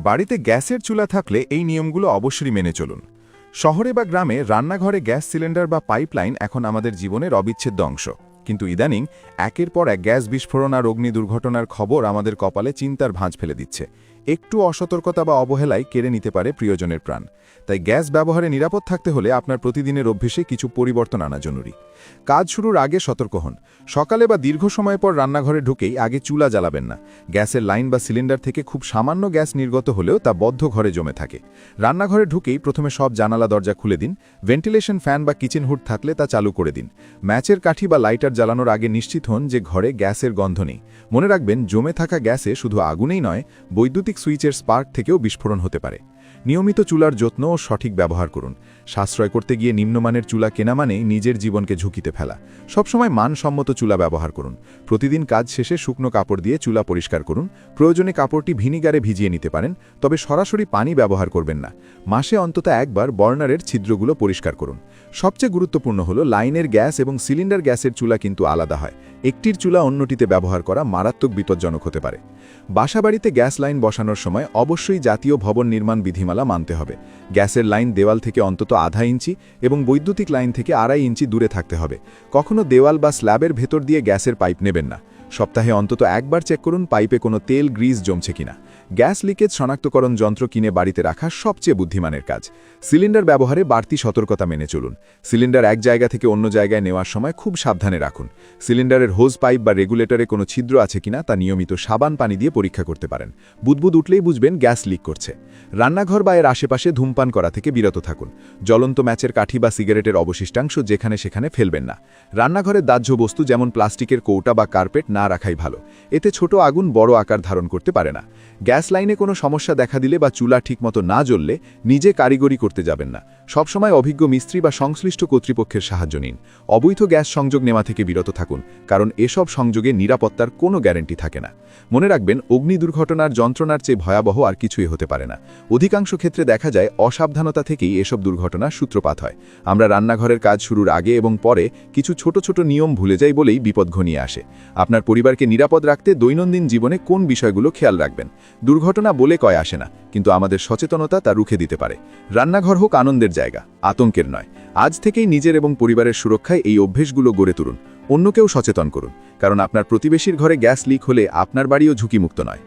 বাড়িতে গ্যাসের চুলা থাকলে এই নিয়মগুলো অবশ্যই মেনে চলুন। শহরে বা গ্রামে রান্নাঘরে গ্যাস সিলিন্ডার বা পাইপলাইন এখন আমাদের জীবনের অবিচ্ছেদ্য অংশ, কিন্তু ইদানিং একের পর এক গ্যাস বিস্ফোরণ আর অগ্নি দুর্ঘটনার খবর আমাদের কপালে চিন্তার ভাঁজ ফেলে দিচ্ছে। একটু অসতর্কতা বা অবহেলায় কেড়ে নিতে পারে প্রিয়জনের প্রাণ। তাই গ্যাস ব্যবহারে নিরাপদ থাকতে হলে আপনার প্রতিদিনের অভ্যেসে কিছু পরিবর্তন আনা জরুরি। কাজ শুরুর আগে সতর্ক হন। সকালে বা দীর্ঘ সময় পর রান্নাঘরে ঢুকেই আগে চুলা জ্বালাবেন না। গ্যাসের লাইন বা সিলিন্ডার থেকে খুব সামান্য গ্যাস নির্গত হলেও তা বদ্ধ ঘরে জমে থাকে। রান্নাঘরে ঢুকেই প্রথমে সব জানালা দরজা খুলে দিন। ভেন্টিলেশন ফ্যান বা কিচেন হুড থাকলে তা চালু করে দিন। ম্যাচের কাঠি বা লাইটার জ্বালানোর আগে নিশ্চিত হন যে ঘরে গ্যাসের গন্ধ নেই। মনে রাখবেন, জমে থাকা গ্যাসে শুধু আগুনেই নয়, বৈদ্যুতিক সুইচের স্পার্ক থেকেও বিস্ফোরণ হতে পারে। নিয়মিত চুলার যত্ন ও সঠিক ব্যবহার করুন। সাশ্রয় করতে গিয়ে নিম্নমানের চুলা কেনা মানেই নিজের জীবনকে ঝুঁকিতে ফেলা। সবসময় মানসম্মত চুলা ব্যবহার করুন। প্রতিদিন কাজ শেষে শুকনো কাপড় দিয়ে চুলা পরিষ্কার করুন। প্রয়োজনে কাপড়টি ভিনিগারে ভিজিয়ে নিতে পারেন, তবে সরাসরি পানি ব্যবহার করবেন না। মাসে অন্তত একবার বার্নারের ছিদ্রগুলো পরিষ্কার করুন। সবচেয়ে গুরুত্বপূর্ণ হলো, লাইনের গ্যাস এবং সিলিন্ডার গ্যাসের চুলা কিন্তু আলাদা হয়। একটির চুলা অন্যটিতে ব্যবহার করা মারাত্মক বিপজ্জনক হতে পারে। বাসাবাড়িতে গ্যাস লাইন বসানোর সময় অবশ্যই জাতীয় ভবন নির্মাণ বিধিমালা মানতে হবে। গ্যাসের লাইন দেওয়াল থেকে অন্তত আধা ইঞ্চি এবং বৈদ্যুতিক লাইন থেকে 2.5 ইঞ্চি দূরে থাকতে হবে। কখনো দেওয়াল বা স্ল্যাবের ভেতর দিয়ে গ্যাসের পাইপ নেবেন না। সপ্তাহে অন্তত একবার চেক করুন পাইপে কোনো তেল গ্রিজ জমছে কিনা। গ্যাস লিকেজ শনাক্তকরণ যন্ত্র কিনে বাড়িতে রাখা সবচেয়ে বুদ্ধিমানের কাজ। সিলিন্ডার ব্যবহারে বাড়তি সতর্কতা মেনে চলুন। সিলিন্ডার এক জায়গা থেকে অন্য জায়গায় নেওয়ার সময় খুব সাবধানে রাখুন। সিলিন্ডারের হোজ পাইপ বা রেগুলেটরে কোনো ছিদ্র আছে কিনা তা নিয়মিত সাবান পানি দিয়ে পরীক্ষা করতে পারেন। বুদবুদ উঠলেই বুঝবেন গ্যাস লিক করছে। রান্নাঘর বা এর আশেপাশে ধূমপান করা থেকে বিরত থাকুন। জ্বলন্ত ম্যাচের কাঠি বা সিগারেটের অবশিষ্টাংশ যেখানে সেখানে ফেলবেন না। রান্নাঘরের দাহ্য বস্তু যেমন প্লাস্টিকের কৌটা বা কার্পেট না রাখাই ভালো। এতে ছোট আগুন বড় আকার ধারণ করতে পারে না। গ্যাস লাইনে কোনো সমস্যা দেখা দিলে বা চুলা ঠিকমতো না জ্বললে নিজে কারিগরি করতে যাবেন না। সবসময় অভিজ্ঞ মিস্ত্রি বা সংশ্লিষ্ট কর্তৃপক্ষের সাহায্য নিন। অবৈধ গ্যাস সংযোগ নেওয়া থেকে বিরত থাকুন, কারণ এসব সংযোগে নিরাপত্তার কোনো গ্যারান্টি থাকে না। মনে রাখবেন, অগ্নি দুর্ঘটনার যন্ত্রণার চেয়ে ভয়াবহ আর কিছুই হতে পারে না। অধিকাংশ ক্ষেত্রে দেখা যায় অসাবধানতা থেকেই এসব দুর্ঘটনার সূত্রপাত হয়। আমরা রান্নাঘরের কাজ শুরুর আগে এবং পরে কিছু ছোট ছোট নিয়ম ভুলে যাই বলেই বিপদ ঘনিয়ে আসে। আপনার পরিবারকে নিরাপদ রাখতে দৈনন্দিন জীবনে কোন বিষয়গুলো খেয়াল রাখবেন? দুর্ঘটনা বলে কয় আসে না, কিন্তু আমাদের সচেতনতা তা রুখে দিতে পারে। রান্নাঘর হোক আনন্দের জায়গা, আতঙ্কের নয়। আজ থেকেই নিজের এবং পরিবারের সুরক্ষায় এই অভ্যেসগুলো গড়ে তুলুন। অন্যকেও সচেতন করুন, কারণ আপনার প্রতিবেশীর ঘরে গ্যাস লিক হলে আপনার বাড়িও ঝুঁকিমুক্ত নয়।